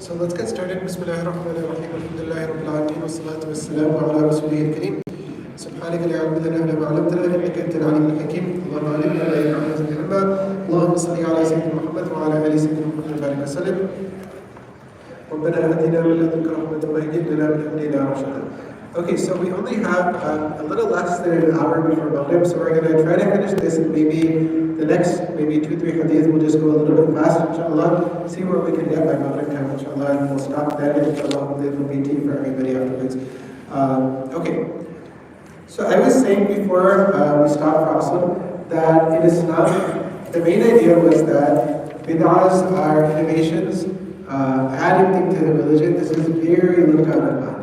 So let's get started. Bismillahirrahmanirrahim. Alhamdulillahi Rabbil Alameen. Wassalatu wassalamu ala Rasulihil Kareem. Subhanaka la ilma lana illa ma 'allamtana innaka antal alimul hakim. Allahumma alimna ma yanfa'una wa zidna ilma. Allahumma salli ala sayyidina Muhammad wa ala ali sayyidina Muhammad wa barik wa sallim. ربنا آتنا من لدنك رحمة وهيئ لنا من أمرنا رشدا. Okay, so we only have a little less than an hour before Maghrib, so we're going to try to finish this, and maybe the next 2-3 hadith we'll just go a little bit fast, inshallah, see where we can get by Maghrib time, inshallah, and we'll stop there, and inshallah, it will be tea for everybody afterwards. Okay, so I was saying before we stopped for Asr that in Islam, the main idea was that bid'ahs are innovations, adding things to the religion. This is very looked at upon.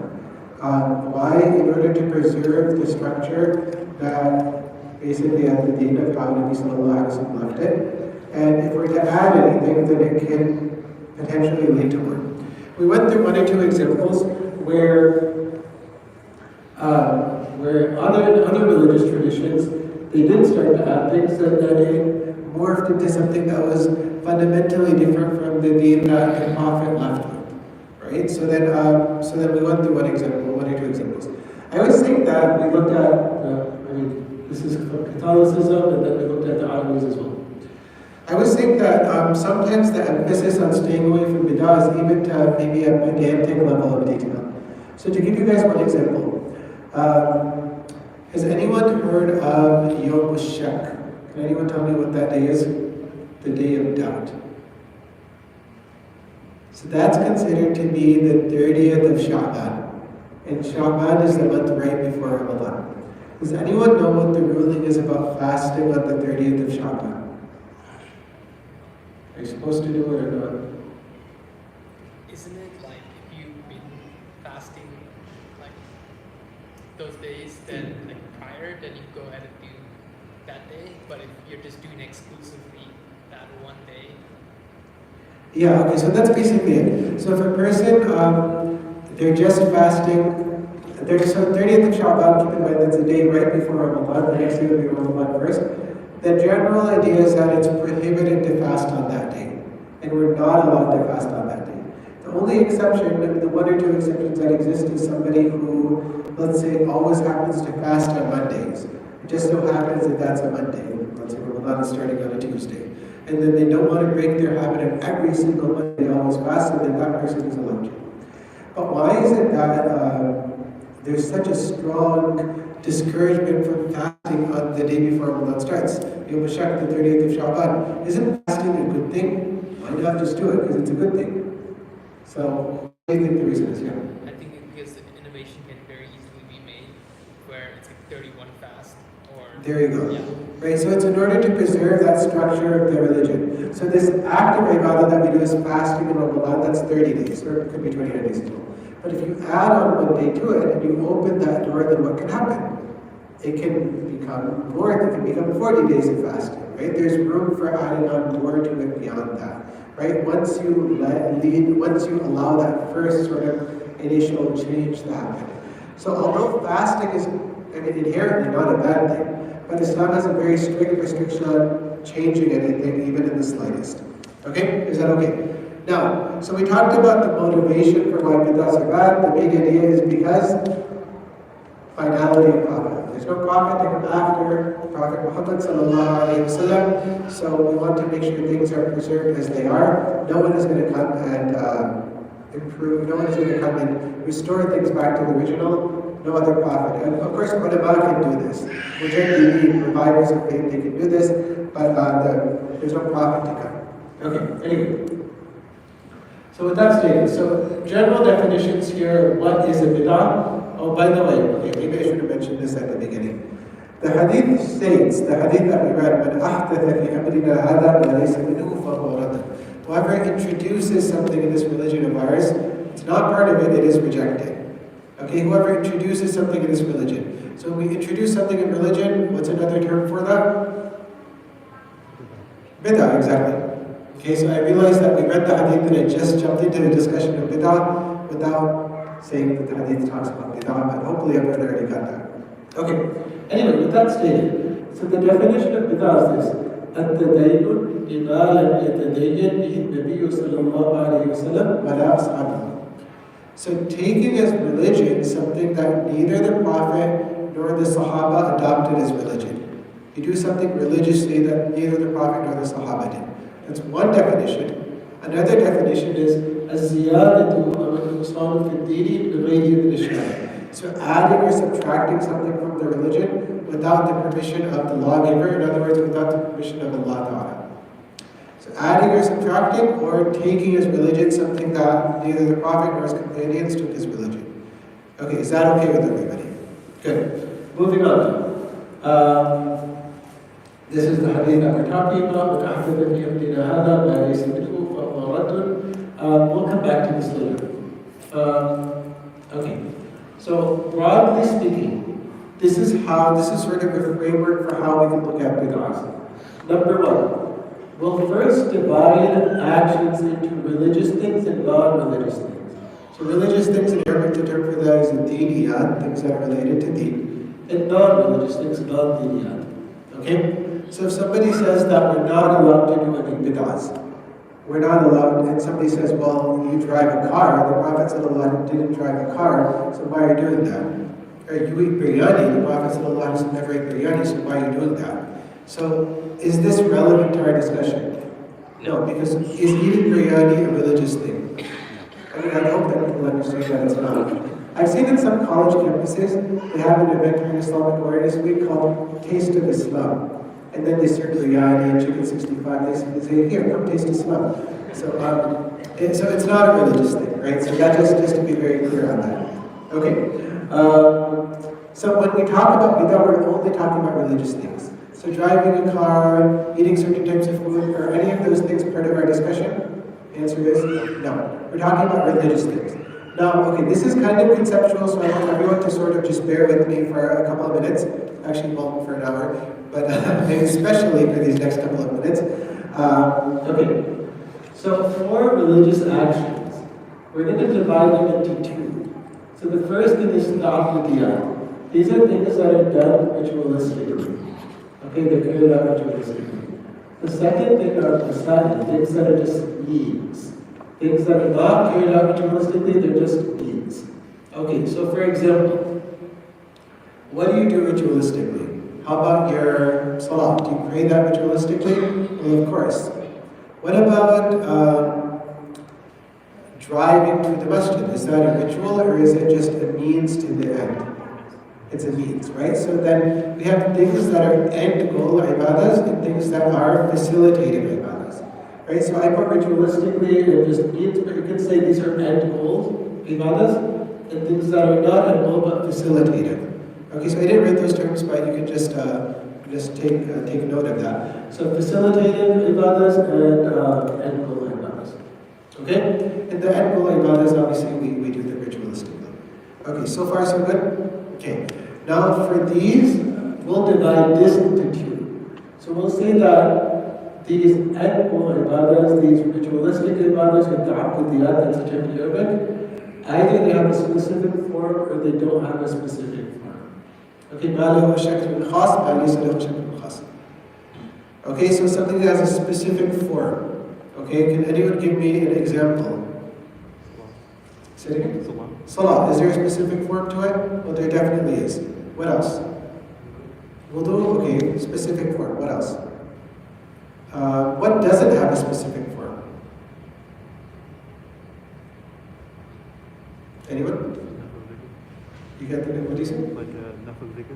Why? In order to preserve the structure that basically at the deen of how Nabi Sallallahu Alaihi Wasallam left it. And if we're to add anything, then it can potentially lead to more. We went through 1 or 2 examples where other religious traditions, they did start to add things and then it morphed into something that was fundamentally different from the deen that the Prophet left with. Right? So then we went through 1 or 2 examples. I was saying that we looked at, this is Catholicism, and then we looked at the Arabies as well. I was saying that sometimes the emphasis on staying away from bid'ah is even to maybe a pedantic level of detail. So to give you guys 1 example, has anyone heard of Yom Shak? Can anyone tell me what that day is? The day of doubt. So that's considered to be the 30th of Sha'ban. And Sha'ban is the month right before Ramadan. Does anyone know what the ruling is about fasting on the 30th of Sha'ban? Are you supposed to do it or not? Isn't it like if you've been fasting like those days, then like prior, then you go ahead and do that day? But if you're just doing exclusively that one day, yeah, okay, so that's basically it. So if a person, they're just fasting, so 30th of Sha'ban, keep in mind that's the day right before Ramadan, the next day will be Ramadan first. The general idea is that it's prohibited to fast on that day, and we're not allowed to fast on that day. The only exception, the 1 or 2 exceptions that exist is somebody who, let's say, always happens to fast on Mondays. It just so happens that that's a Monday. Let's say Ramadan is starting on a Tuesday. And then they don't want to break their habit of every single Monday always fast, and then that person is allowed to. But why is it that there's such a strong discouragement from fasting on the day before Ramadan starts? Yom Shak, the 30th of Sha'ban. Isn't fasting a good thing? Why not just do it? Because it's a good thing. So, what do you think the reason is? Yeah. I think because the innovation can very easily be made where it's like 31 fast or... There you go. Yeah. Right, so it's in order to preserve that structure of the religion. So this act of ibadah that we do is fasting in Ramadan, that's 30 days, or it could be 29 days as well. But if you add on 1 day to it and you open that door, then what can happen? It can become more, it can become 40 days of fasting, right? There's room for adding on more to it beyond that, right? Once you allow that first sort of initial change to happen. So although fasting is inherently not a bad thing, but Islam has a very strict restriction on changing anything, even in the slightest. Okay? Is that okay? Now, so we talked about the motivation for why bid'ahs are bad. The main idea is because finality of Prophet. There's no Prophet to come after Prophet Muhammad Sallallahu Alaihi Wasallam. So we want to make sure things are preserved as they are. No one is going to come and improve. No one is going to come and restore things back to the original. No other prophet. And of course, ulama can do this. Mujaddideen, revivers of faith, they can do this, but there's no prophet to come. Okay, anyway. So with that stated, so general definitions here, what is a bid'ah? Oh, by the way, okay, maybe I should have mentioned this at the beginning. The hadith states, the hadith that we read, مَنْ أَحْدَثَ فِي أَمْرِنَا هَذَا مَا لَيْسَ مِنْهُ فَهُوَ رَدٌّ. Whoever introduces something in this religion of ours, it's not part of it, it is rejected. Okay, whoever introduces something in this religion. So when we introduce something in religion, what's another term for that? Bid'ah, exactly. Okay, so I realized that we read the hadith and I just jumped into the discussion of bid'ah without saying that the hadith talks about bid'ah, but hopefully everyone already got that. Okay, anyway, with that stated, so the definition of bid'ah is this: at-tadayyun إذا لم يتدين به النبي صلى الله عليه وسلم ولا أصحابه. So taking as religion something that neither the Prophet nor the Sahaba adopted as religion. You do something religiously that neither the Prophet nor the Sahaba did. That's one definition. Another definition is الزيادة أو النقصان في الدين بغير إذن الشارع. So adding or subtracting something from the religion without the permission of the lawgiver, in other words, without the permission of Allah Ta'ala. So adding or subtracting or taking as religion something that neither the Prophet nor his companions took as religion. Okay, is that okay with everybody? Good. Moving on. This is the hadith that we're talking about. We'll come back to this later. Okay. So broadly speaking, this is sort of a framework for how we can look at bid'ahs. Number one, we'll first divide actions into religious things and non-religious things. So religious things in Arabic, the term for that is diniyat, things that are related to deen, and non-religious things, non-diniyat. Okay? So if somebody says that we're not allowed to do any bid'ahs, we're not allowed, and somebody says, well, you drive a car, the Prophet ﷺ didn't drive a car, so why are you doing that? Or you eat biryani, the Prophet ﷺ never ate biryani, so why are you doing that? So is this relevant to our discussion? No, because is eating biryani a religious thing? I mean, I hope that people understand that it's not. I've seen in some college campuses, they have an event during Islamic Awareness Week called Taste of Islam. And then they serve biryani and chicken 65. They say, here, come taste Islam. So it's not a religious thing, right? So that just to be very clear on that. Okay. So when we talk about bid'ah, we're only talking about religious things. So driving a car, eating certain types of food, are any of those things part of our discussion? The answer is no. We're talking about religious things. Now, okay, this is kind of conceptual, so I want everyone to sort of just bear with me for a couple of minutes. Actually, well, for an hour, but especially for these next couple of minutes. Okay, so for religious actions, we're going to divide them into two. So the first thing is ta'abudiyat. These are things that are done ritualistically. Okay, they're carried out ritualistically. The second thing are masajid, things that are just needs. Things that are not carried out ritualistically, they're just needs. Okay, so for example, what do you do ritualistically? How about your salah? Do you pray that ritualistically? Well, of course. What about driving to the masjid? Is that a ritual or is it just a means to the end? It's a means, right? So then we have things that are end goal ibadas and things that are facilitated ibadas. Right? So I put ritualistically or just means, but you can say these are end goals ibadas and things that are not end goal but facilitated. Okay, so I didn't write those terms, but you can just take note of that. So facilitated ibadas and end goal ibadas. Okay? And the end goal ibadas, obviously, we do them ritualistically. Okay, so far so good? Okay. Now for these, we'll divide this into two. So we'll say that these end goal ibadas, these ritualistic ibadas with ta'abudiyat, that's the term in Arabic, either they have a specific form or they don't have a specific form. Okay, okay, so something that has a specific form. Okay, can anyone give me an example? Say it again? Salah. Is there a specific form to it? Well, there definitely is. What else? Wudu, okay, specific form. What else? What doesn't have a specific form? Anyone? You get the what do you say? Like nafil dhikr.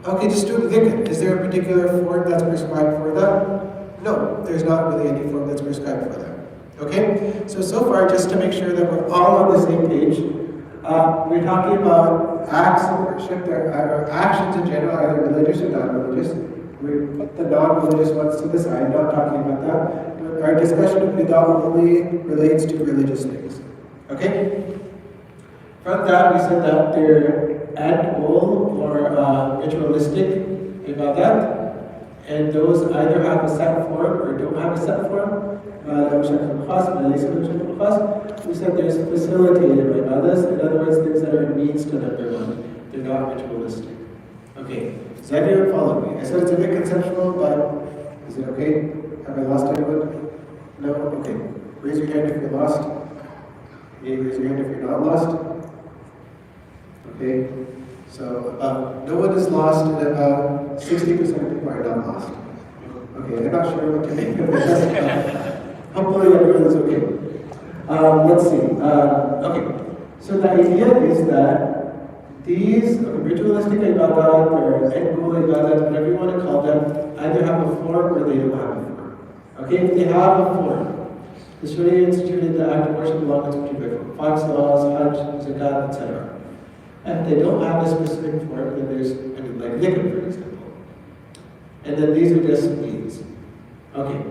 Okay, just do dhikr. Is there a particular form that's prescribed for that? No, there's not really any form that's prescribed for that. Okay? So far, just to make sure that we're all on the same page, we're talking about acts of worship, or actions in general, either religious or non-religious. We put the non-religious ones to the side, not talking about that. But our discussion of bid'ah only relates to religious things. Okay? From that, we said that they're end goal or ritualistic ibadat, and those either have a set form or don't have a set form. We said there's facilitated ibadas, in other words, things that are means to number one. They're not ritualistic. Okay, does everyone follow me? I said it's a bit conceptual, but is it okay? Have I lost anyone? No? Okay. Raise your hand if you're lost. Raise your hand if you're not lost. Okay. So no one is lost and about 60% of people are not lost. Okay, I'm not sure what to make of this. Hopefully everyone is okay. Let's see. Okay. So the idea is that these ritualistic ibadat or end-goal ibadat, whatever you want to call them, either have a form or they don't have a form. Okay, if they have a form, the Sharia instituted the act of worship along its particular form. 5 salahs, hajj, zakat, etc. And if they don't have a specific form, then there's, like dhikr, for example. And then these are just needs. Okay.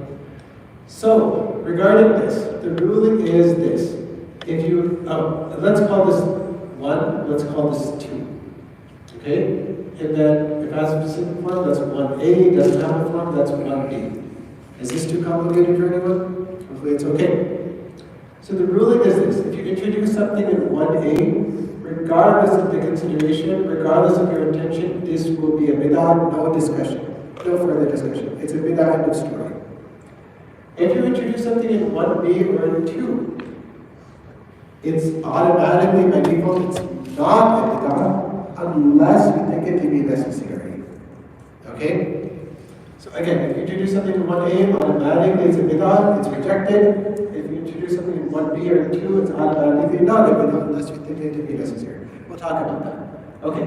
So, regarding this, the ruling is this. If you, let's call this 1, let's call this 2. Okay? And then, if it has a specific form, that's 1A. Doesn't have a form, that's 1B. Is this too complicated for anyone? Hopefully it's okay. So the ruling is this. If you introduce something in 1A, regardless of the consideration, regardless of your intention, this will be a bid'ah, no discussion. No further discussion. It's a bid'ah, end of story. If you introduce something in 1B or in 2, it's automatically, by default, it's not a bid'ah unless you think it to be necessary. Okay? So again, if you introduce something in 1A, automatically it's a bid'ah, it's rejected. If you introduce something in 1B or 2, it's automatically not a bid'ah unless you think it to be necessary. We'll talk about that. Okay.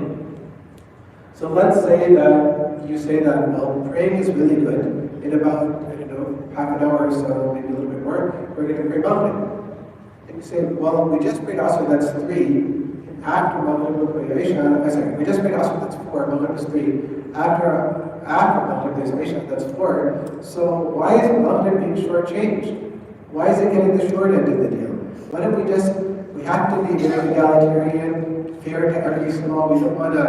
So let's say that you say that, well, praying is really good. In about, half an hour or so, maybe a little bit more, we're going to pray Maghrib. And you say, well, we just prayed Asr, that's 3. After Maghrib, we'll pray Isha. We just prayed Asr, that's 4. Maghrib is 3. After Maghrib, there's Isha, that's 4. So why is Maghrib being shortchanged? Why is it getting the short end of the deal? Why don't we have to be very egalitarian, fair to every salah. We don't want to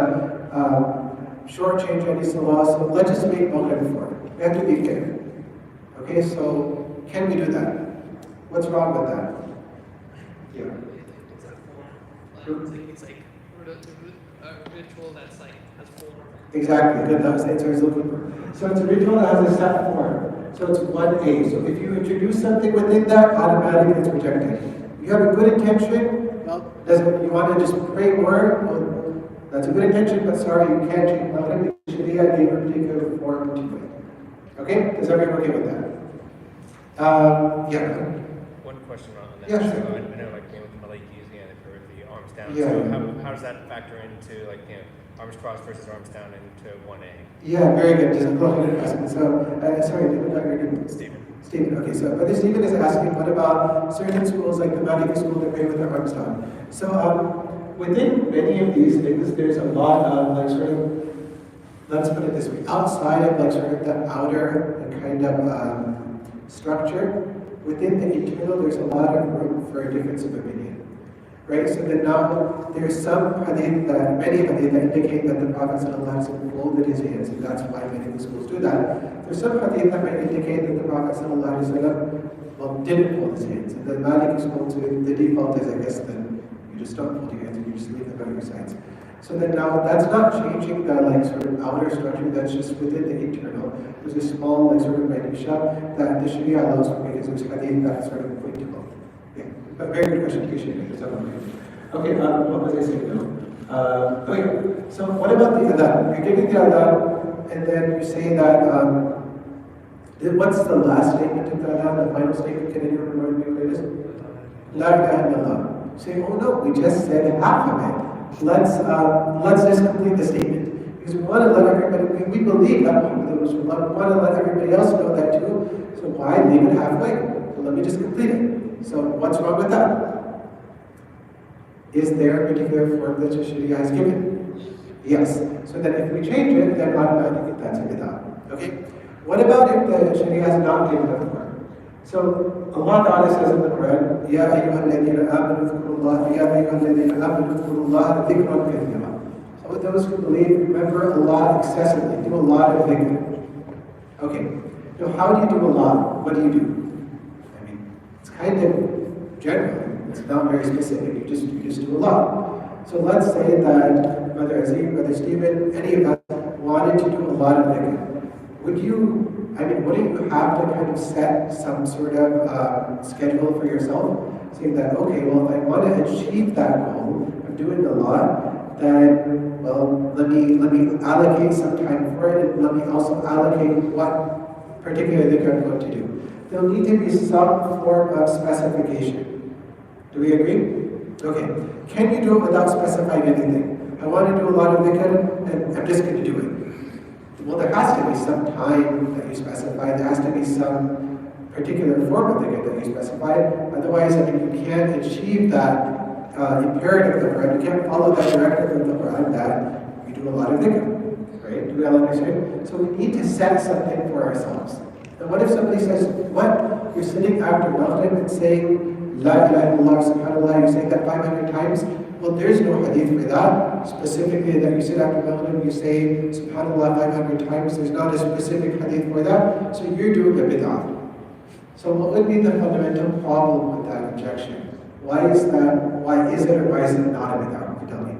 shortchange any salah, so let's just make Maghrib 4. We have to be fair. Okay, so can we do that? What's wrong with that? Yeah. It's like a ritual that's like has form. Exactly, good. That was the answer I was looking for. So it's a ritual that has a set form. So it's 1A. So if you introduce something within that, automatically it's rejected. You have a good intention. Well, you want to just pray more? Well, that's a good intention, but sorry, you can't change. Maghrib, Sharia gave a particular form to it. Okay? Is everyone okay with that? Yeah. One question on that. Yeah, sure. So I know, like, with the Malikis, they put the arms down. Yeah. So how does that factor into, like, arms crossed versus arms down into 1A? Yeah, very good. Just a good question. So, sorry, I forgot your name. Stephen. Stephen. Okay, so Brother Stephen is asking, what about certain schools like the Maliki school that pray with their arms down? So, within many of these things, there's a lot of, like, sort of, let's put it this way, outside of, like, sort of the outer kind of structure, within the internal, there's a lot of room for a difference of opinion. Right? So then now, there's some hadith that, many hadith that indicate that the Prophet ﷺ folded his hands, and that's why many of the schools do that. There's some hadith that might indicate that the Prophet ﷺ, didn't fold his hands. And the Maliki school, the default is, I guess, that you just don't fold your hands and you just leave them on your sides. So then now, that's not changing the sort of outer structure, that's just within the internal. There's a small sort of minutia that the Sharia allows for because there's hadith that sort of point to both. Yeah, but very good question, appreciate it. Okay, what was I saying now? Okay, so what about the adhan? You're giving the adhan, and then you say that, what's the last statement of the adhan, the final statement? Can anyone remind me what it is? La ilaha illallah. Say, oh no, we just said half of it. Let's just complete the statement. Because we want to let everybody, we believe that we want to let everybody else know that too. So why leave it halfway? Well, let me just complete it. So what's wrong with that? Is there a particular form that the Sharia has given? Yes. So then if we change it, then automatically that's a bid'ah. Okay? What about if the Sharia has not given a form? So Allah Ta'ala says in the Quran, Ya ayyuha alladhina amanu dhkurullah, Ya ayyuha alladhina amanu dhkurullah dhikran kathira. So those who believe, remember Allah excessively, do a lot of dhikr. Okay, so how do you do a lot? What do you do? I mean, it's kind of general, it's not very specific, you just do a lot. So let's say that Brother Azim, Brother Stephen, any of us wanted to do a lot of dhikr. wouldn't you have to kind of set some sort of schedule for yourself, saying that, okay, well, if I want to achieve that goal of doing a lot, then, well, let me allocate some time for it, and let me also allocate what particular dhikr I'm going to do. There'll need to be some form of specification. Do we agree? Okay. Can you do it without specifying anything? I want to do a lot of dhikr, and I'm just going to do it. Well, there has to be some time that you specify. There has to be some particular form of dhikr that you specify. Otherwise, you can't achieve that imperative of the Quran. You can't follow that directive of the Quran that you do a lot of dhikr. Right? Do we all understand? So we need to set something for ourselves. And what if somebody says, what? You're sitting after Maghrib and saying, La ilaha illallah, subhanallah, you're saying that 500 times? Well, there's no hadith for that. Specifically, that you sit after Maghrib, you say subhanallah 500 times. There's not a specific hadith for that. So you're doing a bid'ah. So what would be the fundamental problem with that objection? Why is that? Why is it or why is it not a bid'ah? Can you tell me?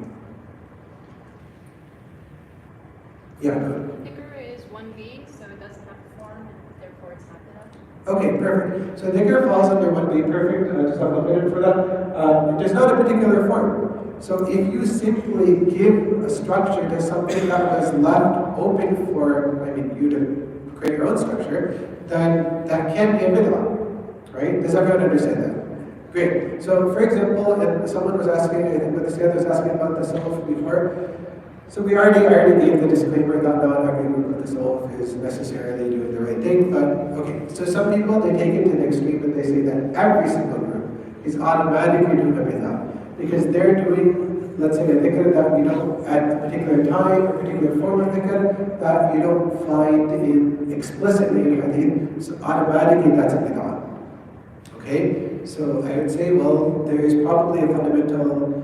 Yeah, go ahead. Dhikr is one being, so it doesn't have a form, and therefore it's not bid'ah. Okay, perfect. So dhikr falls under one being perfect. Just have a minute for that. There's not a particular form. So if you simply give a structure to something that was left open for, you to create your own structure, then that can be a bid'ah, right? Does everyone understand that? Great. So for example, and someone was asking, I think what the Sayyid was asking about the self before. So we already gave the disclaimer that not every group of the self is necessarily doing the right thing, but okay. So some people, they take it to the extreme and they say that every single group is automatically doing a bid'ah. Because they're doing, let's say, a dhikr that we don't, at a particular time, a particular form of dhikr, that you don't find explicitly in hadith, so automatically that's a bid'ah. Okay? So I would say, well, there is probably a fundamental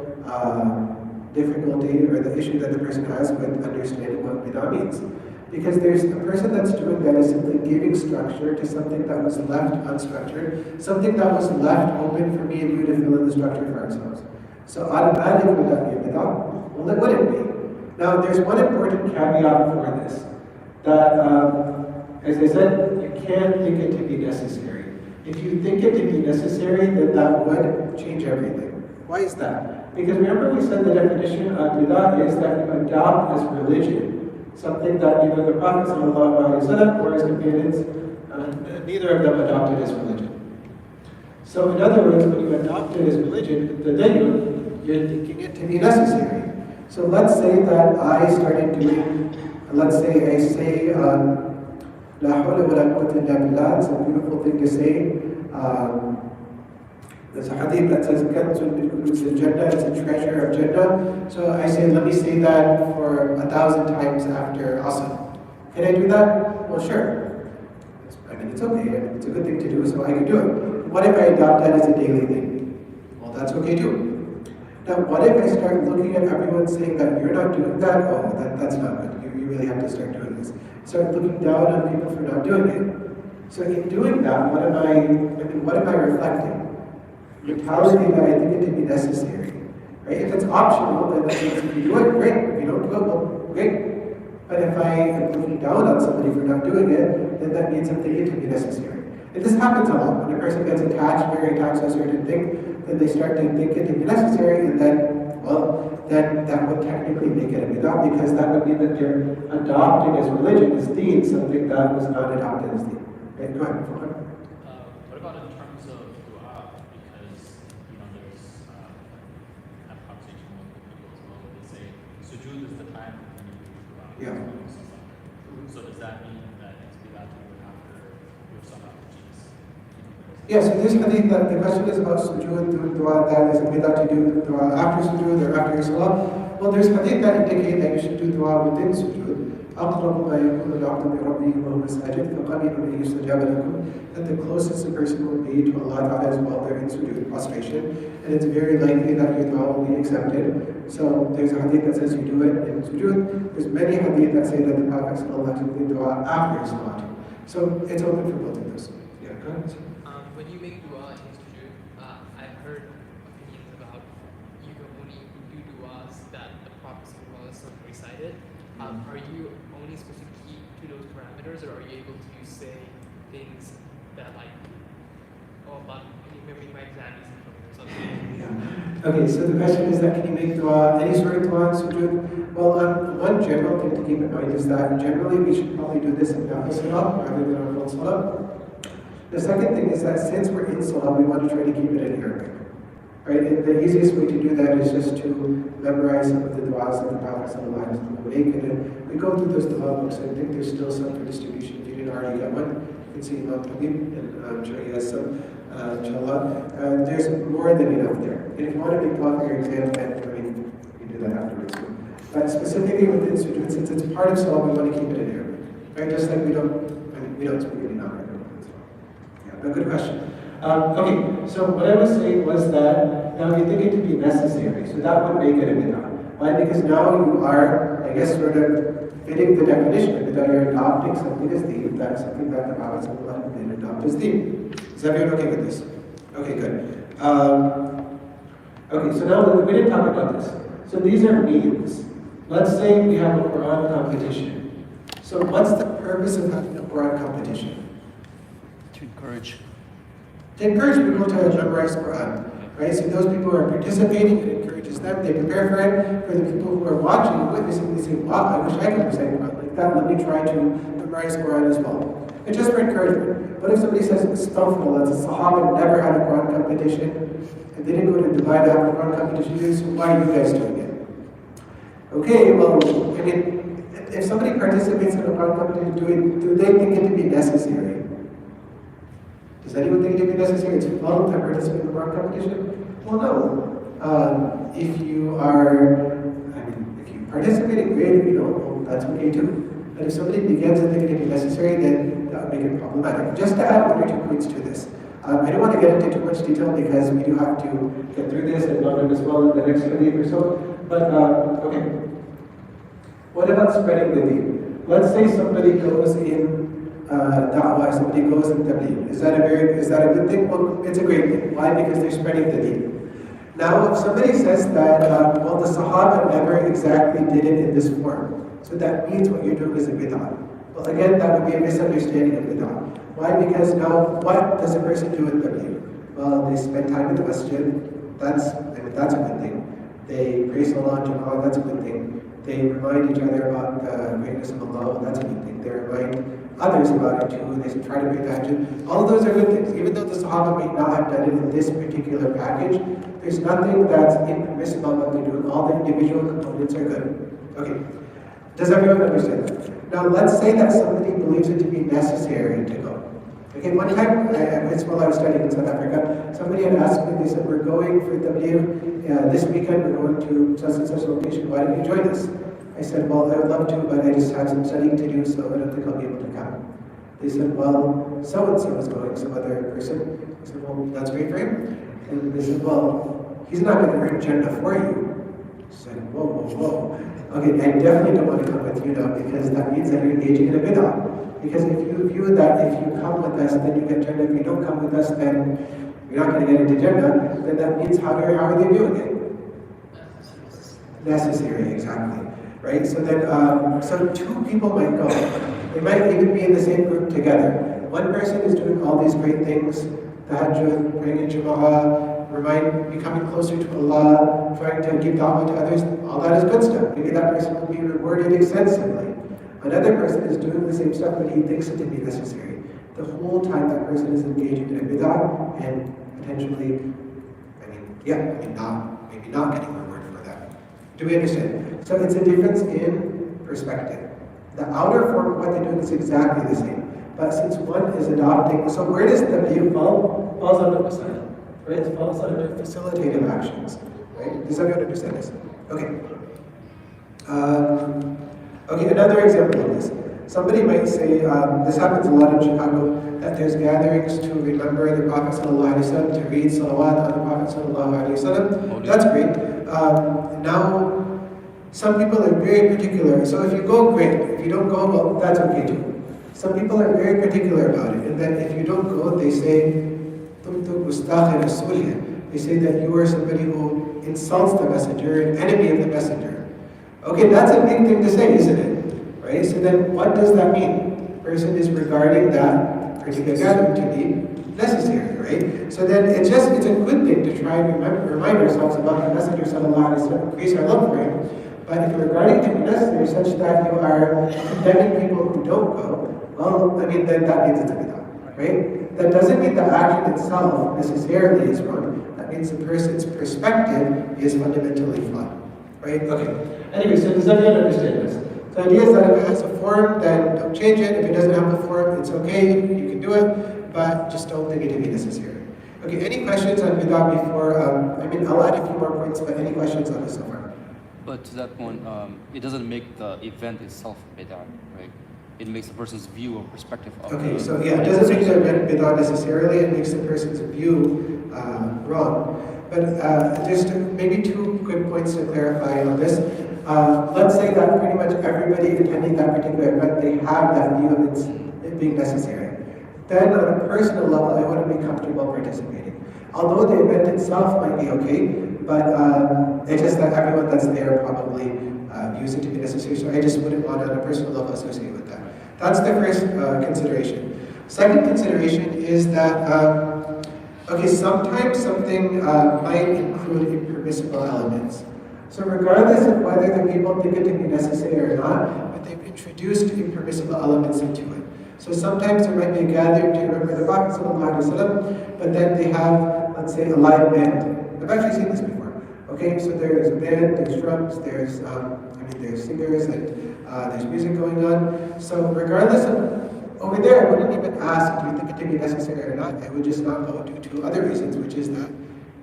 difficulty or the issue that the person has with understanding what bid'ah means. Because there's a person that's doing that is simply giving structure to something that was left unstructured, something that was left open for me and you to fill in the structure for ourselves. So automatically would that be a bid'ah? Well, it wouldn't be. Now, there's one important caveat for this, that, as I said, you can't think it to be necessary. If you think it to be necessary, then that would change everything. Why is that? Because remember we said the definition of bid'ah is that you adopt as religion, something that neither the Prophet ﷺ or his companions, neither of them adopted as religion. So in other words, when you adopt it as religion, then you're thinking it to be necessary. So let's say that I started doing, let's say I say, La hawla wa la quwwata illa billah, it's a beautiful thing to say. There's a hadith that says, Jannah, it's a treasure of Jannah. So I say, let me say that for 1,000 times after Asr. Can I do that? Well, sure. It's okay. It's a good thing to do, so I can do it. What if I adopt that as a daily thing? Well, that's okay too. Now, what if I start looking at everyone saying that you're not doing that? Oh, that's not good. You really have to start doing this. Start looking down on people for not doing it. So in doing that, what am I reflecting? Mentality that I think it to be necessary. Right? If it's optional, then that means if you do it, great. If you don't do it, well, great. But if I am looking down on somebody for not doing it, then that means I'm thinking it to be necessary. And this happens a lot. When a person gets very attached to a certain thing, then they start to think it to be necessary, and then, well, then that would technically make it a bid'ah, because that would mean that they're adopting as religion, as deen, something that was not adopted as deen. Okay, go ahead. What about in terms of dua? Because, there's have conversation with people as well, they say, sujood is the time when you do dua. Yeah. So does that mean that it's bid'ah to do it after your salah, which is? Yes, in this hadith, the question is about sujood, doing dua, that is a bid'ah to do dua after sujood or after your salah. Well, there's hadith that indicate that you should do dua within sujood. أقرب ما يكون العبد بربه وهو ساجد فقبل أن يستجاب لكم, that the closest a person will be to Allah Ta'ala is while they're in sujood, prostration, and it's very likely that your dua will be accepted. So there's a hadith that says you do it in sujood. There's many hadith that say that the Prophet did dua after his salat. So it's open for both of those. Yeah, go ahead. When you make dua in sujood, I've heard opinions about you can only do duas that the Prophet recited. are you only supposed to keep to those parameters, or are you able to say things that like, oh, but can you make my exam easy for me or something? Yeah. Okay, so the question is that can you make dua, any sort of dua in sujood? Well, one general thing to keep in mind is that generally we should probably do this in nafil salah rather than our full salah. The second thing is that since we're in salah, we want to try to keep it in Arabic. Right? And the easiest way to do that is just to memorize some of the du'as that the Prophet ﷺ would make. And we go through those dua books. I think there's still some for distribution. If you didn't already get one, you can see Imam Habib, and I'm sure he has some, inshallah. There's more than enough there. And if you want to make dua for your exam, then you can do that afterwards. But specifically within sujood, since it's part of salah, we want to keep it in Arabic. Right? Just like we don't speak really non-Arabic. Yeah, but good question. Okay, so what I was saying was that now you think it to be necessary, so that would make it a bid'ah. Why? Because now you are, I guess, sort of fitting the definition of bid'ah. You're adopting something as deen. That's something that the Prophet didn't adopt as deen. Is everyone okay with this? Okay, good. Okay, so now we didn't talk about this. So these are means. Let's say we have a Quran competition. So what's the purpose of having a Quran competition? To encourage. To encourage people to memorize Quran, right? So those people who are participating, it encourages them. They prepare for it. For the people who are watching and witnessing, they say, wow, I wish I could recite Quran like that. Let me try to memorize Quran as well. It's just for encouragement. But if somebody says, astaghfirullah, the Sahaba never had a Quran competition, and they didn't go to Dubai to have a Quran competition, so why are you guys doing it? Okay, well, I mean, if somebody participates in a Quran competition, do they think it to be necessary? Does anyone think it to be necessary to fun to participate in the Quran competition? Well, no. If you participate, great. If you don't, well, that's okay too. But if somebody begins to think it to be necessary, then that would make it problematic. Just to add one or 2 points to this. I don't want to get into too much detail because we do have to get through this and learn as well in the next video or so. But, okay. What about spreading the deen? Let's say somebody goes in da'wah, somebody goes in tabligh. Is that a good thing? Well, it's a great thing. Why? Because they're spreading the deen. Now, if somebody says that, well, the Sahaba never exactly did it in this form, so that means what you're doing is a bid'ah. Well, again, that would be a misunderstanding of bid'ah. Why? Because now, what does a person do in tabligh? Well, they spend time in the masjid. That's a good thing. They praise Allah and Jama'ah. That's a good thing. They remind each other about the greatness of Allah. That's a good thing. They remind others about it too. They try to bring tahajjud. All of those are good things. Even though the Sahaba may not have done it in this particular package, there's nothing that's impermissible about what they're doing. All the individual components are good. Okay. Does everyone understand that? Now let's say that somebody believes it to be necessary to go. Okay, one time, it's while I was studying in South Africa, somebody had asked me, they said, we're going for tabligh this weekend, we're going to such and such location, why don't you join us? I said, well, I would love to, but I just have some studying to do, so I don't think I'll be able to come. They said, well, so-and-so is going, some other person. I said, well, that's great for him. And they said, well, he's not going to earn Jannah for you. I said, whoa, whoa, whoa. Okay, I definitely don't want to come with you now, because that means that you're engaging in a bid'ah. Because if you view that if you come with us, then you get Jannah. If you don't come with us, then you're not going to get into Jannah. Then that means how are they viewing it? Necessary, exactly. Right? So then, so 2 people might go. They might even be in the same group together. One person is doing all these great things, tahajjud, praying in Jama'ah, becoming closer to Allah, trying to give da'wah to others. All that is good stuff. Maybe that person will be rewarded extensively. Another person is doing the same stuff, but he thinks it to be necessary. The whole time that person is engaging in a bid'ah and potentially, maybe not getting reward for that. Do we understand? So it's a difference in perspective. The outer form of what they're doing is exactly the same. But since one is adopting, so where does the view fall? Falls under Masala. Right? It falls under facilitative actions. Right? Does everyone understand this? Okay. Okay, another example of this. Somebody might say, this happens a lot in Chicago, that there's gatherings to remember the Prophet ﷺ, to read salawat on the Prophet ﷺ. That's great. Now, some people are very particular. So if you go, great. If you don't go, well, that's okay too. Some people are very particular about it. And then if you don't go, they say, they say that you are somebody who insults the messenger, an enemy of the messenger. Okay, that's a big thing to say, isn't it? then what does that mean? Person is regarding that particular gathering to be necessary, right? So then it's a good thing to try and remind ourselves about the Messenger sallallahu alaihi wasallam, increase our love for him. But if you're regarding it to be necessary such that you are condemning people who don't go, well, I mean, then that means it's a bid'ah, right? That doesn't mean the action itself necessarily is wrong. That means the person's perspective is fundamentally flawed, right? Okay. Anyway, so does everyone understand this? The idea is that if it has a form, then don't change it. If it doesn't have a form, it's okay, you can do it, but just don't think it to be necessary. Okay, any questions on bid'ah before, I'll add a few more points, but any questions on this so far? But to that point, it doesn't make the event itself bid'ah, right? It makes the person's view or perspective of Okay, so yeah, it doesn't make the event bid'ah necessarily, it makes the person's view wrong. But just maybe two quick points to clarify on this. Let's say that pretty much everybody attending that particular event, they have that view of it being necessary. Then on a personal level, I wouldn't be comfortable participating. Although the event itself might be okay, but it's just that everyone that's there probably views it to be necessary, so I just wouldn't want on a personal level associate with that. That's the first consideration. Second consideration is that, sometimes something might include impermissible elements. So regardless of whether the people think it to be necessary or not, but they've introduced impermissible elements into it. So sometimes there might be a gathering to remember the Prophet ﷺ, but then they have, let's say, a live band. I've actually seen this before. Okay, so there's a band, there's drums, there's singers, and there's music going on. So regardless of, over there, I wouldn't even ask, do you think it to be necessary or not? I would just not go due to other reasons, which is that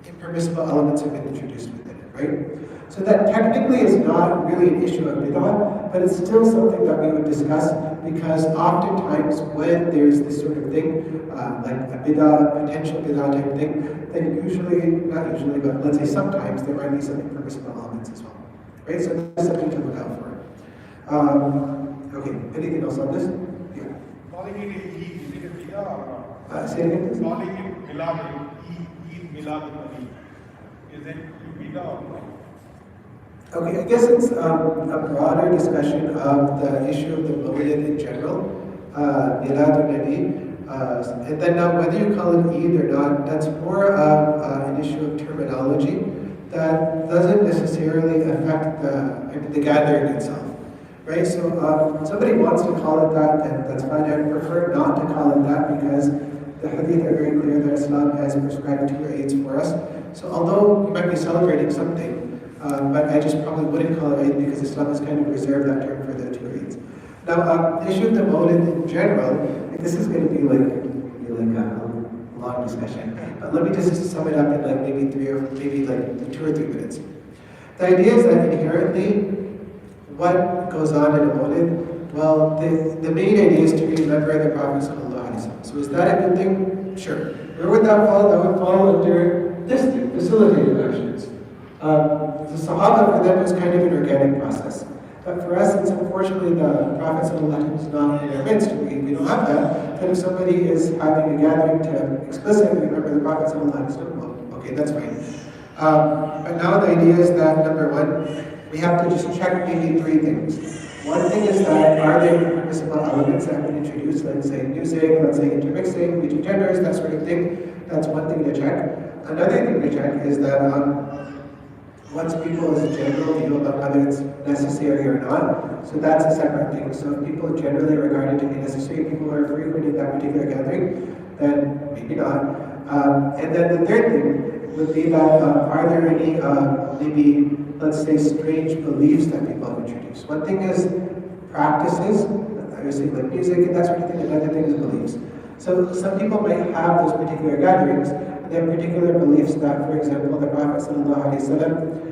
impermissible elements have been introduced within it, right? So that technically is not really an issue of bid'ah, but it's still something that we would discuss because oftentimes when there's this sort of thing, like a bid'ah, potential bid'ah type thing, then not usually, but let's say sometimes there might be some impermissible elements as well. Right? So that's something to look out for. Okay, anything else on this? Yeah. Calling it Eid, is it a bid'ah or not? Say again? Calling it Milad, Eid Milad Nabi, is it bid'ah or not? Okay, I guess it's a broader discussion of the issue of the Mawlid in general, Milad Nabi. And then now whether you call it Eid or not, that's more of an issue of terminology that doesn't necessarily affect the gathering itself. Right, so somebody wants to call it that, then that's fine. I prefer not to call it that because the Hadith are very clear that Islam has prescribed 2 Eids for us. So although you might be celebrating something, but I just probably wouldn't call it Eid because Islam has kind of reserved that term for the 2 Eids. Now, the issue of the Mawlid in general, this is going to be like a long discussion, but let me just sum it up in like maybe 2 or 3 minutes. The idea is that inherently, what goes on in a Mawlid? Well, the main idea is to remember the Prophet ﷺ. So is that a good thing? Sure. Where would that fall? That would fall under this thing, facilitative actions. The Sahaba, for them, was kind of an organic process. But for us, since unfortunately the Prophet ﷺ is not in our midst, we don't have that, then if somebody is having a gathering to explicitly remember the Prophet ﷺ, well, okay, that's fine. But now the idea is that, number one, we have to just check maybe 3 things. One thing is that are there impermissible elements that have been introduced, let's say music, let's say intermixing between genders, that sort of thing. That's one thing to check. Another thing to check is that once people as a general view about whether it's necessary or not, so that's a separate thing. So if people generally regard it to be necessary, people who are frequenting that particular gathering, then maybe not. And then the third thing would be that are there any maybe, let's say, strange beliefs that people have introduced. One thing is practices, obviously like music and that sort of thing, another thing is beliefs. So some people might have those particular gatherings, and they have particular beliefs that, for example, the Prophet ﷺ,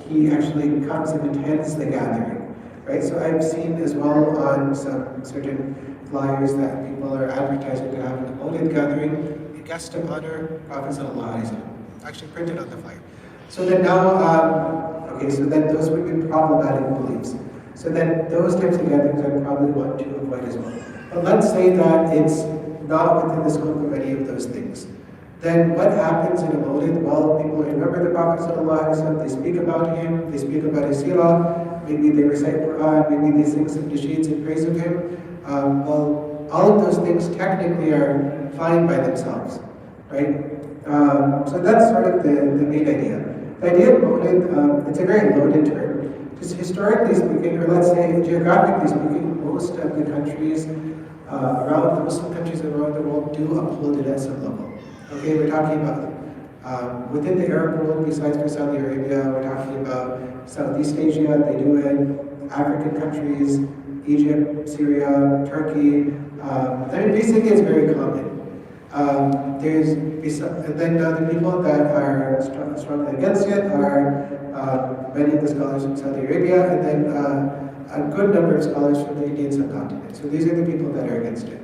he actually comes and attends the gathering, right? So I've seen as well on some certain flyers that people are advertising to have a Mawlid gathering, a guest of honor, Prophet ﷺ, actually printed on the flyer. So then now, so then those would be problematic beliefs. So then those types of gatherings I probably want to avoid as well. But let's say that it's not within the scope of any of those things. Then what happens in a Mawlid? Well, people remember the Prophet ﷺ, they speak about him, they speak about his seerah, maybe they recite Quran, maybe they sing some nasheeds in praise of him. Well, all of those things technically are fine by themselves, right? So that's sort of the main idea. The idea of Mawlid, it's a very loaded term. Because historically speaking, or let's say geographically speaking, most of the countries around, the Muslim countries around the world do uphold it at some level. Okay, we're talking about within the Arab world, besides for Saudi Arabia, we're talking about Southeast Asia, they do it, African countries, Egypt, Syria, Turkey. I mean, basically it's very common. And then the people that are strongly against it are many of the scholars from Saudi Arabia, and then a good number of scholars from the Indian subcontinent. So these are the people that are against it.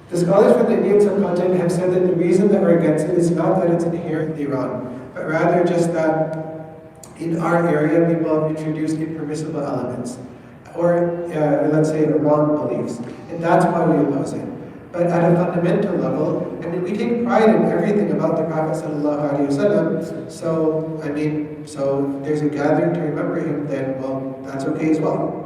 The scholars from the Indian subcontinent have said that the reason that we're against it is not that it's inherently wrong, but rather just that in our area people have introduced impermissible elements, or let's say wrong beliefs, and that's why we oppose it. But at a fundamental level, I mean, we take pride in everything about the Prophet ﷺ. So, I mean, so there's a gathering to remember him, then, well, that's okay as well.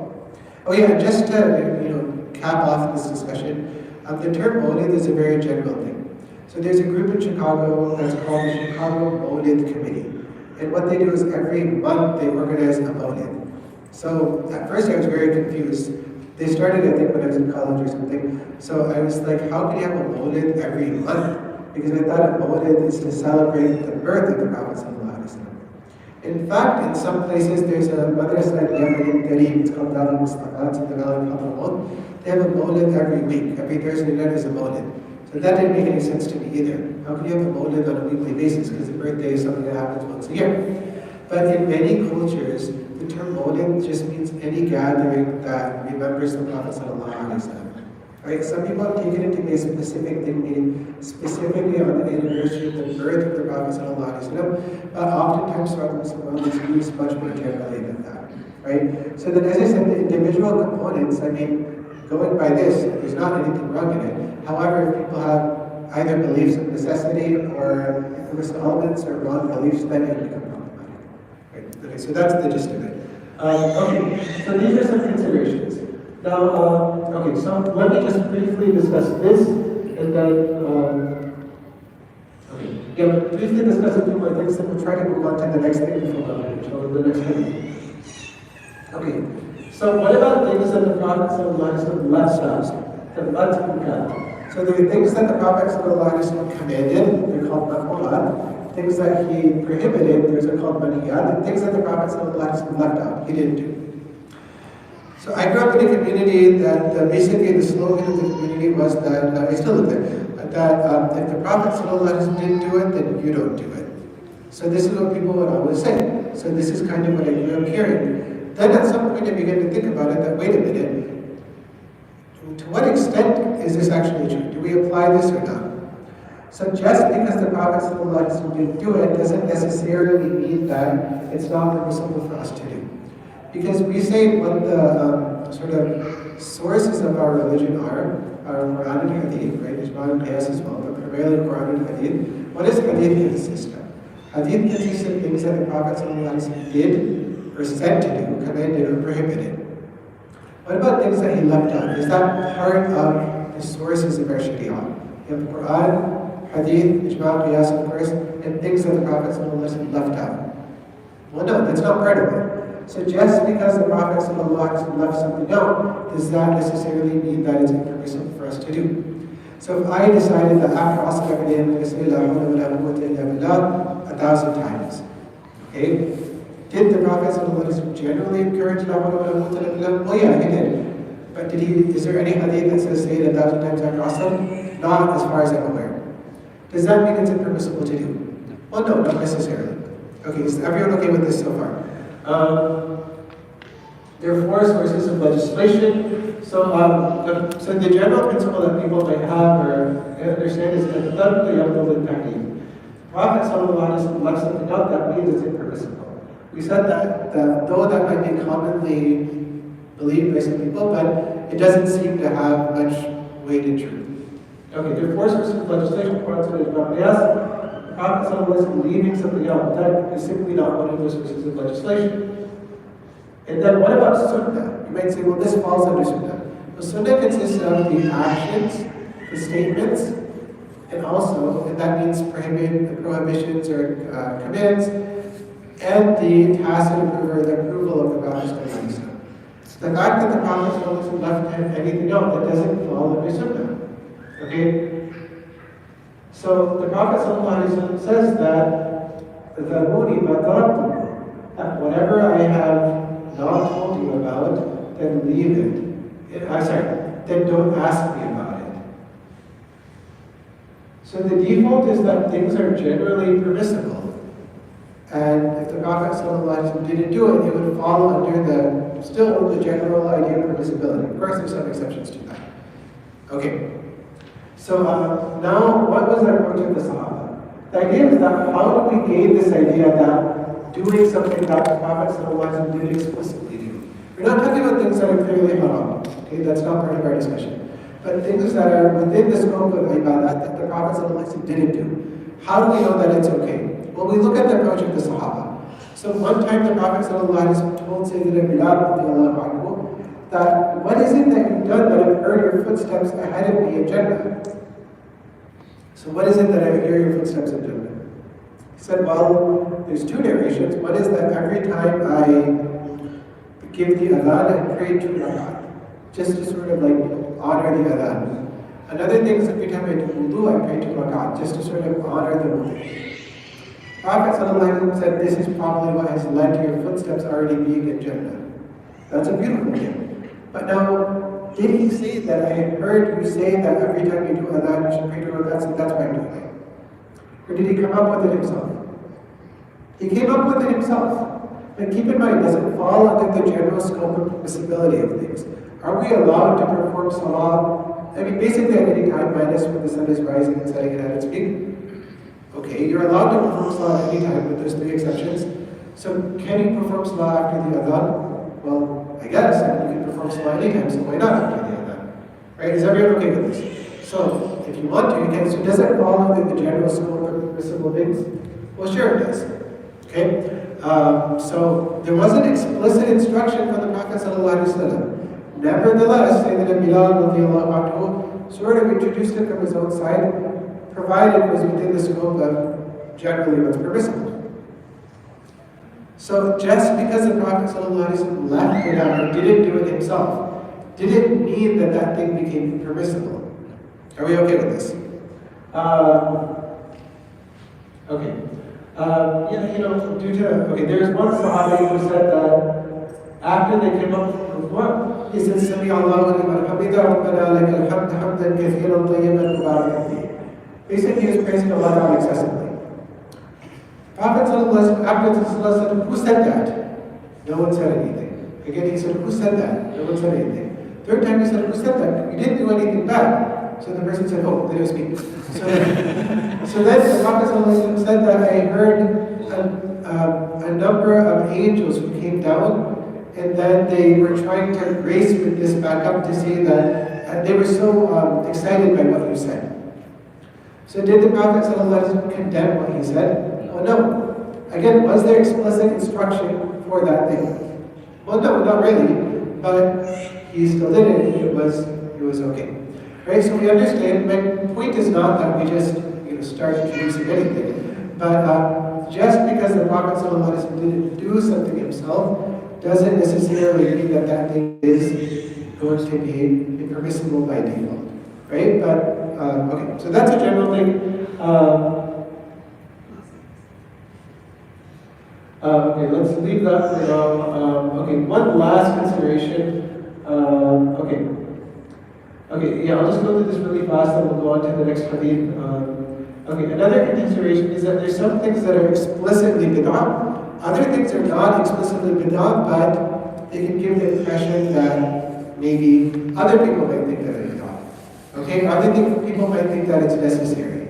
Oh yeah, just to, cap off this discussion, the term Mawlid is a very general thing. So there's a group in Chicago that's called the Chicago Mawlid Committee. And what they do is every month they organize a Mawlid. So at first I was very confused. They started, I think, when I was in college or something. So I was like, how can you have a Mawlid every month? Because I thought a Mawlid is to celebrate the birth of the Prophet ﷺ. In fact, in some places, there's a madrasa in Yemen in Kareem, it's called Darul Mustafa, it's in the valley of Hadramaut. They have a Mawlid every week. Every Thursday night is a Mawlid. So that didn't make any sense to me either. How can you have a Mawlid on a weekly basis? Because the birthday is something that happens once a year. But in many cultures, the term Mawlid just means any gathering that remembers the Prophet ﷺ. Right? Some people have taken it to be a specific thing, meaning specifically on the anniversary of the birth of the Prophet ﷺ, but oftentimes throughout the Muslim world it's used much more generally than that. Right? So then, as I said, the individual components, I mean, going by this, there's not anything wrong in it. However, if people have either beliefs of necessity or impermissible elements or wrong beliefs, then it becomes problematic. Right? Okay, so that's the gist of it. Okay, so these are some considerations. Now, okay, so let me just briefly discuss this, and then, briefly discuss a few more things, and we'll try to move on to the next thing before the next thing. Okay, so what about things that the Prophet ﷺ left out? So there are things that the Prophet ﷺ commanded, they're called ma'murat. Things that he prohibited, those are called manhiyat, and things that the Prophet ﷺ left out, he didn't do. So I grew up in a community that basically the slogan of the community was that, I still live there, that if the Prophet ﷺ didn't do it, then you don't do it. So this is what people would always say. So this is kind of what I grew up hearing. Then at some point I began to think about it, that wait a minute, to what extent is this actually true? Do we apply this or not? So just because the Prophet ﷺ didn't do it doesn't necessarily mean that it's not permissible for us to do. Because we say what the sort of sources of our religion are Quran and Hadith, right? Ijma and Qiyas as well, but primarily Quran and Hadith. What does Hadith consist of? Hadith consists of things that the Prophet ﷺ did or said to do, commanded or prohibited. What about things that he left out? Is that part of the sources of our Sharia? You have Quran, Hadith, Ijma, Qiyas, of course, and things that the Prophet ﷺ left out. Well, no, that's not part of it. So just because the Prophet ﷺ left something out, does that necessarily mean that it's impermissible for us to do? So if I decided that after Asr every day I'm going to say La hawla wa la quwwata illa billah 1,000 times, okay? Did the Prophet ﷺ generally encourage La hawla wa la quwwata illa billah? Well, yeah, he did. But is there any hadith that says say it 1,000 times after Asr? Not as far as I'm aware. Does that mean it's impermissible to do? Well, no, not necessarily. Okay, is everyone okay with this so far? There are four sources of legislation. So the general principle that people may have or understand is that the Prophet ﷺ left something out, that means it's impermissible. We said that though that might be commonly believed by some people, but it doesn't seem to have much weight in truth. Okay, there are four sources of legislation. The Prophet ﷺ leaving something out, that is simply not one of the sources of legislation. And then what about sunnah? You might say, well, this falls under sunnah. Well, sunnah consists of the actions, the statements, and also, and that means prohibitions or commands, and the tacit approval, the approval of the Prophet. The fact that the Prophet left anything out that doesn't fall under sunnah. Okay? So the Prophet says that whatever I have not told you about, then leave it. Then don't ask me about it. So the default is that things are generally permissible. And if the Prophet didn't do it, it would fall under still the general idea of permissibility. Of course, there's some exceptions to that. Okay. So now, what was the approach of the Sahaba? The idea is that how do we gain this idea that doing something that the Prophet didn't explicitly do? We're not talking about things that are clearly haram. Okay, that's not part of our discussion. But things that are within the scope of ibadah that the Prophet didn't do. How do we know that it's okay? Well, we look at the approach of the Sahaba. So one time the Prophet told Sayyidina Bilal that what is it that you've done that I've heard your footsteps ahead of me in Jannah? So what is it that I hear your footsteps in Jannah? He said, well, there's two narrations. One is that every time I give the adhan, I pray 2 rakat, just to sort of like honor the adhan. Another thing is every time I do wudu, I pray 2 rakat, just to sort of honor the wudu. Prophet ﷺ said this is probably what has led to your footsteps already being in Jannah. That's a beautiful thing. But now, did he say that I had heard you say that every time you do adhan you should pray 2 rakats and that's why I'm doing it? Or did he come up with it himself? He came up with it himself. But keep in mind, does it fall under the general scope of permissibility of things? Are we allowed to perform salah? I mean, basically at any time minus when the sun is rising and setting and at its peak. Okay, you're allowed to perform salah at any time, but there's 3 exceptions. So can you perform salah after the adhan? Well, I guess, I mean, you can perform salah anytime, so why not after the adhan? Right, is everyone okay with this? So, if you want to, you can. So does it fall under the general scope of permissible things? Well, sure it does. Okay? So there was an explicit instruction from the Prophet ﷺ. Nevertheless, Sayyidina Bilal sort of introduced it from his own side, provided it was within the scope of generally what's permissible. So just because the Prophet ﷺ left it out or didn't do it himself, didn't mean that that thing became permissible. Are we okay with this? Okay. There's one Sahabi who said that after they came up with what? He said, Sami Allahu liman hamida rabbana lakal hamd hamdan kathiran tayyiban mubarakan fihi. Basically, he was praising Allah excessively. Prophet said, who said that? No one said anything. Again, he said, who said that? No one said anything. Third time he said, who said that? You didn't do anything bad. So the person said, oh, they don't speak. So then the Prophet said that I heard a number of angels who came down, and then they were trying to race with this back up to say that they were so excited by what you said. So did the Prophet condemn what he said? Oh no. Again, was there explicit instruction for that thing? Well, no, not really. But he still did it, and it was okay. Right? So we understand. My point is not that we just start introducing anything, but just because the Prophet didn't do something himself doesn't necessarily mean that that thing is going to be impermissible by default. Right? But okay, so that's a general thing. Okay, let's leave that for now. Okay, one last consideration. Okay, I'll just go through this really fast and we'll go on to the next hadith. Okay, another consideration is that there's some things that are explicitly bid'ah. Other things are not explicitly bid'ah, but they can give the impression that maybe other people might think that it's bid'ah. Okay, other people might think that it's necessary.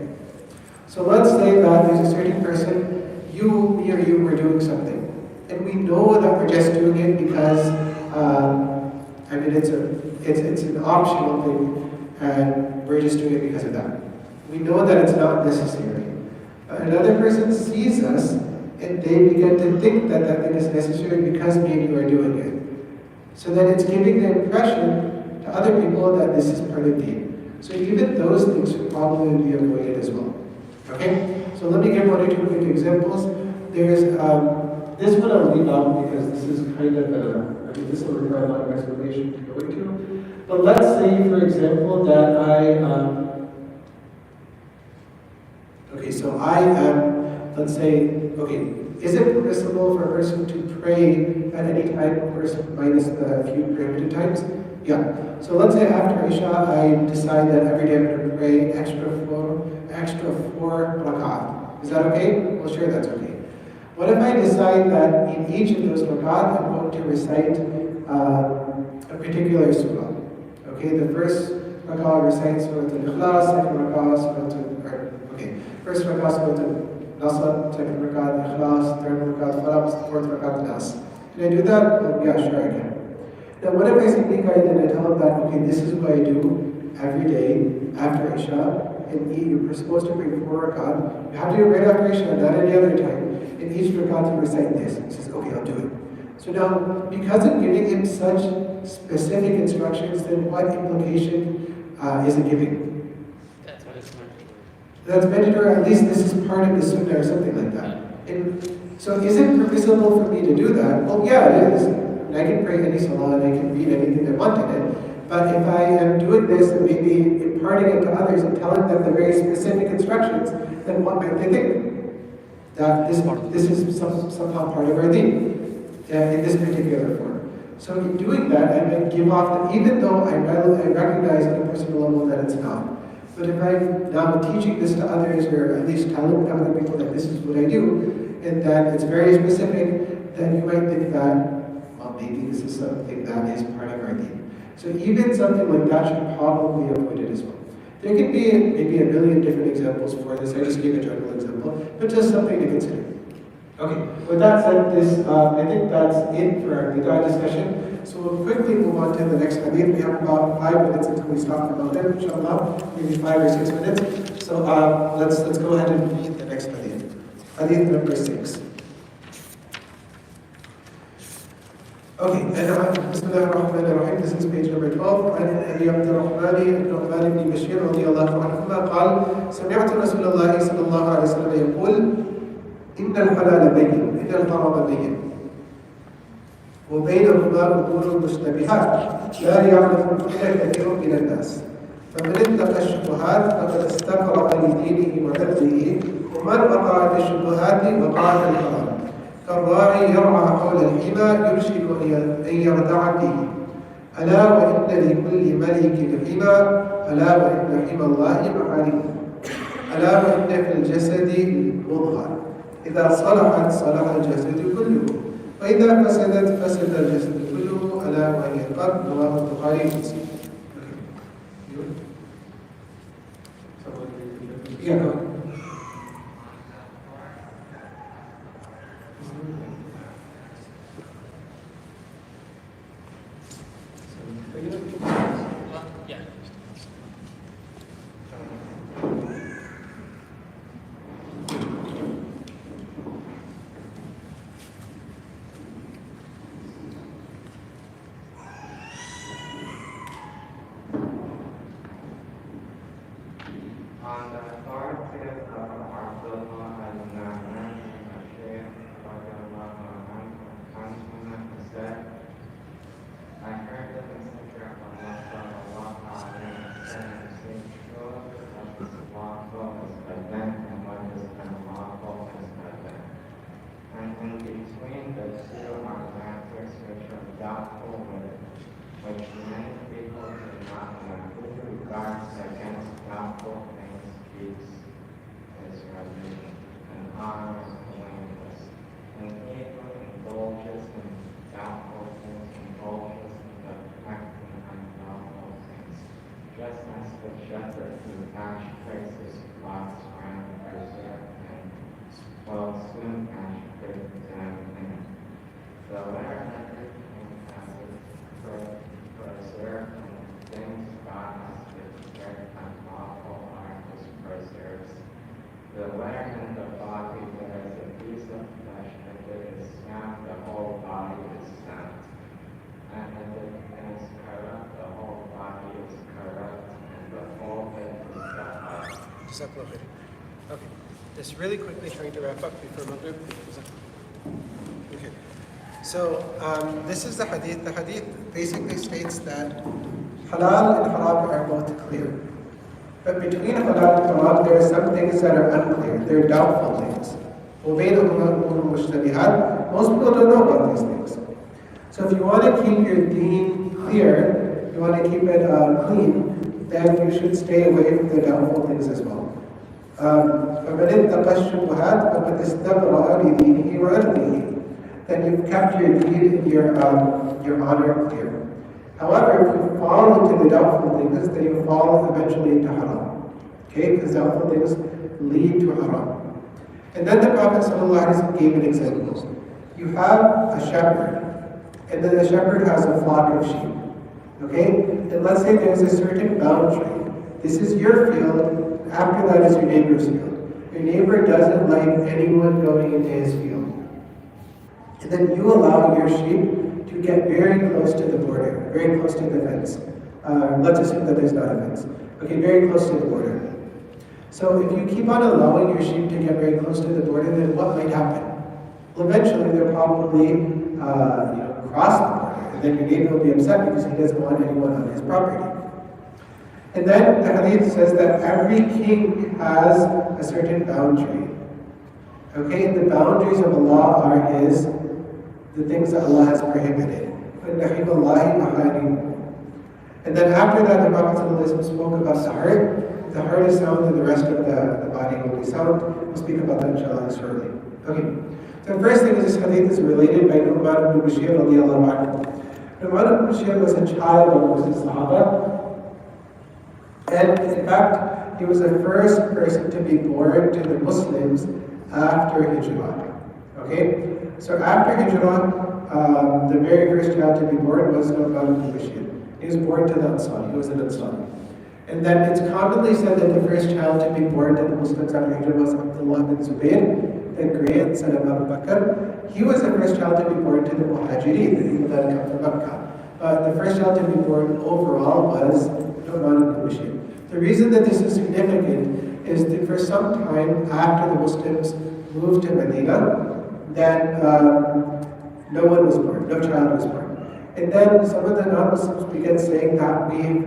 So let's say that there's a certain person, me or you were doing something, and we know that we're just doing it because it's an optional thing, and we're just doing it because of that. We know that it's not necessary. Another person sees us and they begin to think that that thing is necessary because me and you are doing it. So then it's giving the impression to other people that this is part of deen. So even those things should probably be avoided as well. Okay? So let me give one or two quick examples. There's this one I'll leave out because this is kind of this will require a lot of explanation to go into. But let's say, for example, that okay, so I am, let's say, okay, is it permissible for a person to pray at any time, of course, minus the few prohibited times? Yeah. So let's say after Isha, I decide that every day I'm going to pray extra four rak'ah. Is that okay? Well, sure, that's okay. What if I decide that in each of those rak'ah, I'm going to recite a particular surah? Okay, the first rak'ah I recite Surah Al-Ikhlas, second rak'ah first rak'ah Surah Al-Nasr, second rak'ah Al-Ikhlas, third rak'ah Al-Falaq, fourth rak'ah Al-Nas. Can I do that? Well, yeah, sure I can. Now, what if I speak and I tell them that, okay, this is what I do every day after Isha, and you're supposed to pray 4 rak'ah. You have to do it right after Isha, not any other time. In each rak'ah you recite this. He says, okay, I'll do it. So now, because of giving him such specific instructions, then what implication is it giving? That's what it's meant. That's mandatory, or at least this is part of the sunnah or something like that. And so is it permissible for me to do that? Well, yeah, it is. I can pray any salah and I can read anything I want in it. But if I am doing this and maybe imparting it to others and telling them the very specific instructions, then what might they think? That this is somehow part of our deen in this particular form. So in doing that, I might give off, even though I recognize on a personal level that it's not. But if I'm now teaching this to others, or at least telling to other people that this is what I do, and that it's very specific, then you might think that, well, maybe this is something that is part of our deen. So even something like that should probably be avoided as well. There can be maybe a million different examples for this. I just gave a general example, but just something to consider. Okay, with that said, I think that's it for our bid'ah discussion. So we'll quickly move on to the next hadith. We have about 5 minutes until we stop for Maghrib, inshallah, maybe 5 or 6 minutes. So let's go ahead and read the next hadith. Hadith number 6. Okay, and Bismillah ar-Rahman ar-Rahim, this is page number 12. عن أبي عبد الرحمن النعمان بن بشير رضي الله عنهما قال سمعت رسول الله صلى الله عليه وسلم يقول إن الحلال بين إن الحرام بين وبينهما أمور مشتبهات لا يعلم إلا كثير من الناس فمن اتقى الشبهات فقد استبرأ لدينه وعرضه ومن وقع في الشبهات وقع في الحرام كالراعي يرعى حول الحمى يرشد أن يرتع فيه ألا وإن لكل ملك حمى ألا وإن حمى الله محارمه ألا وإن في الجسد مضغة إذا صلحت صلح الجسد كله وإذا فسدت فسد الجسد كله ألا وهي القلب رواه البخاري ومسلم. Yeah. On the authority of Abdullah al-Na'man al-Shaykh radiallahu anhu said, I heard the Messenger of Allah sallallahu alayhi wa sallam say, surely what is lawful is forbidden and what is unlawful is forbidden. And in between the two are matters which are doubtful which many people do not know. Who regards against doubtful things keeps his religion, and honors the blameless. And he who indulges in doubtful things indulges in the practicing unlawful things, just as the shepherd who castrates his flocks around the preserve and will soon castrate them in. So where everything has its preserve and things God has declared unlawful are his preserves. The wherein the body bears a piece of flesh and it is snapped, the whole body is snapped. And if it is corrupt, the whole body is corrupt, and the whole head is cut off. Jazakallah khair. Okay. Just really quickly trying to wrap up before Maghrib. Okay. So this is the hadith. The hadith basically states that halal and haram are both clear. But between halal and haram, there are some things that are unclear. They're doubtful things. Most people don't know about these things. So if you want to keep your deen clear, you want to keep it clean, then you should stay away from the doubtful things as well. فَمَنِ اتَّقَى الشُّبُهَاتِ فَقَدِ اسْتَبْرَأَ لِدِينِهِ وَعِرْضِهِ. Then you've kept your deen and your honor clear. However, if you fall into the doubtful things, then you fall eventually into haram. Okay? Because doubtful things lead to haram. And then the Prophet ﷺ gave an example. You have a shepherd, and then the shepherd has a flock of sheep. Okay? And let's say there's a certain boundary. This is your field, after that is your neighbor's field. Your neighbor doesn't like anyone going into his field. And then you allow your sheep to get very close to the border, very close to the fence. Let's assume that there's not a fence. Okay, very close to the border. So if you keep on allowing your sheep to get very close to the border, then what might happen? Well, eventually they'll probably cross the border, and then your neighbor will be upset because he doesn't want anyone on his property. And then the hadith says that every king has a certain boundary. Okay, and the boundaries of Allah are the things that Allah has prohibited. And then after that, the Prophet ﷺ spoke about the heart. The heart is sound and the rest of the body will be sound. We'll speak about that inshallah shortly. Okay. So the first thing is this hadith is related by Nu'man ibn Bashir radiallahu anhu. Nu'man ibn Bashir was a child of Muslim Sahaba. And in fact, he was the first person to be born to the Muslims after Hijrah. Okay? So after Hijrah, the very first child to be born was Nu'man ibn Bashir. He was born to the Ansari. He was an Ansari. And then it's commonly said that the first child to be born to the Muslims after Hijrah was Abdullah bin Zubayr, the grandson of Abu Bakr. He was the first child to be born to the Muhajirin, the people that had come from Makkah. But the first child to be born overall was Nu'man ibn Bashir. The reason that this is significant is that for some time after the Muslims moved to Medina, then no one was born, no child was born. And then some of the non-Muslims began saying that we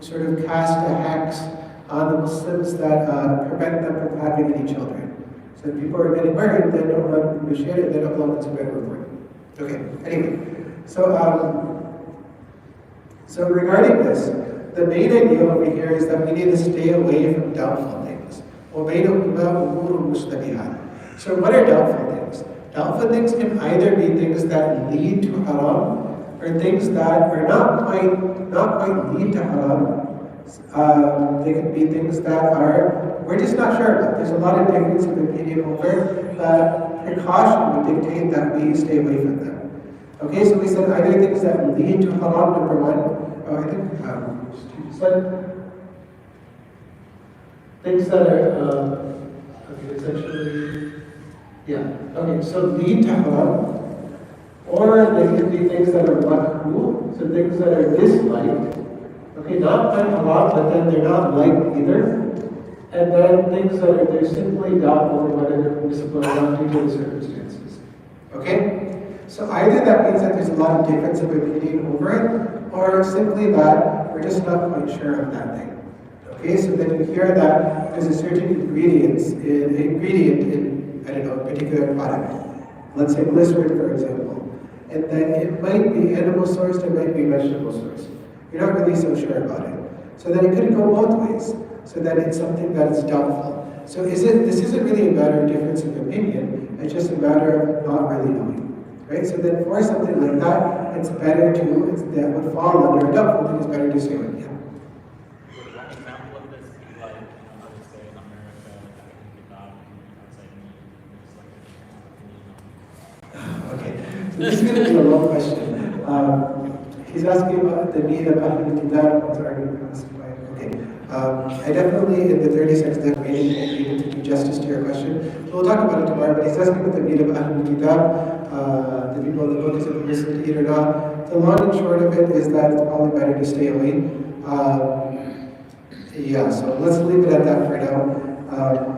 sort of cast a hex on the Muslims that prevent them from having any children. So people are getting married, then Nu'man ibn Bashir, and then Abdullah bin Zubayr were born. Okay, anyway, so regarding this, the main idea over here is that we need to stay away from doubtful things. So what are doubtful things? Doubtful things can either be things that lead to haram, or things that are not quite lead to haram. They could be things that we're just not sure about. There's a lot of difference of opinion over, but precaution would dictate that we stay away from them. Okay, so we said either things that lead to haram, number one. I think things that are essentially, okay, so lead to haram. Or they can be things that are makruh, so things that are disliked. Okay, not quite haram, but then they're not liked either. And then things that they're simply doubtful whether they're permissible or not due to the circumstances. Okay? So either that means that there's a lot of difference of opinion over it, or simply that we're just not quite sure of that thing. Okay, so then you hear that there's a certain ingredient in, I don't know, a particular product. Let's say glycerin, for example. And then it might be animal sourced, it might be vegetable sourced. You're not really so sure about it. So then it could go both ways. So then it's something that is doubtful. So this isn't really a matter of difference of opinion, it's just a matter of not really knowing. Right? So then for something like that, it's better that would fall under a doubtful thing, it's better to say it. Yeah. Would one example of this be like, let's say in America, kebab outside meat, Okay, so this is going to be a long question. He's asking about the meat of Ahlul Kitab. Okay. I definitely, in the 30 seconds that remaining, able to do justice to your question. So we'll talk about it tomorrow, but he's asking about the meat of Ahlul Kitab, the people in the book, is it permissible to eat or not? The long and short of it is that it's probably better to stay away. Yeah, so let's leave it at that for now.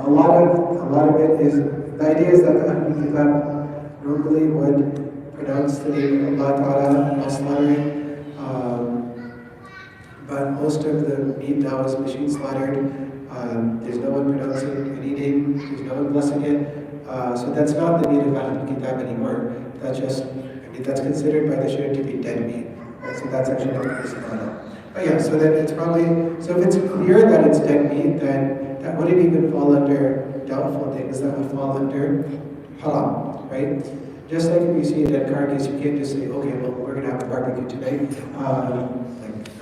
A lot of it is, the idea is that the Ahlul Kitab normally would pronounce the name of Allah Ta'ala while slaughtering. But most of the meat now is machine slaughtered. There's no one pronouncing any name, there's no one blessing it. So that's not the meat of Ahlul Kitab anymore. That's just, that's considered by the Shia to be dead meat. Right? So that's actually not permissible. But yeah, so then it's probably, so if it's clear that it's dead meat, then that wouldn't even fall under doubtful things, that would fall under haram, right? Just like if you see a dead carcass, you can't just say, okay, well, we're going to have a barbecue tonight.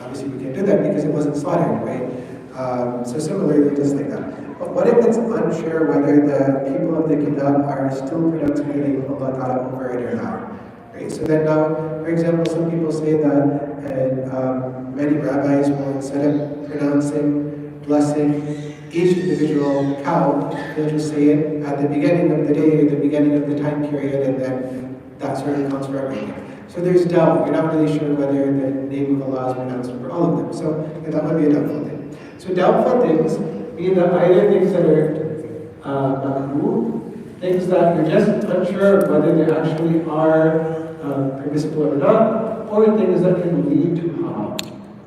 Obviously we can't do that because it wasn't slaughtered, right? So similarly, just like that. But what if it's unsure whether the people of the Kitab are still pronouncing the name of Allah Ta'ala over it or not? Right? So then now, for example, some people say that, and many rabbis will, instead of pronouncing, blessing each individual cow, they'll just say it at the beginning of the day, or the beginning of the time period, and then that sort of counts for everything. So there's doubt. You're not really sure whether the name of Allah is pronounced for all of them. So yeah, that would be a doubtful thing. So doubtful things mean that either things that are makruh, things that you're just unsure whether they actually are permissible or not, or things that can lead to haram.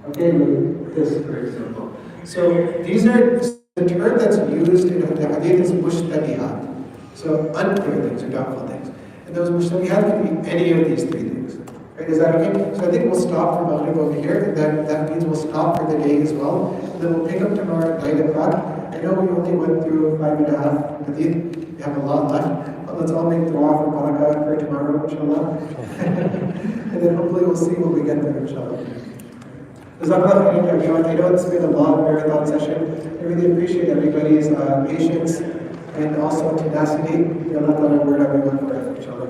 Okay, like this, for example. So these are the term that's used in the Hadith is mushtabihat. So unclear things or doubtful things. And those mushtabihat can be any of these three things. Right, is that okay? So I think we'll stop for Maghrib over here, and then that means we'll stop for the day as well. And then we'll pick up tomorrow at 9 o'clock. I know we only went through 5.5 Hadith. We have a lot left. But let's all make dua for barakah for tomorrow, inshallah. And then hopefully we'll see what we get there, inshallah. Jazakallah khairan, everyone. I know it's been a long marathon session. I really appreciate everybody's patience and also tenacity. May Allah Ta'ala reward everyone for it, inshallah.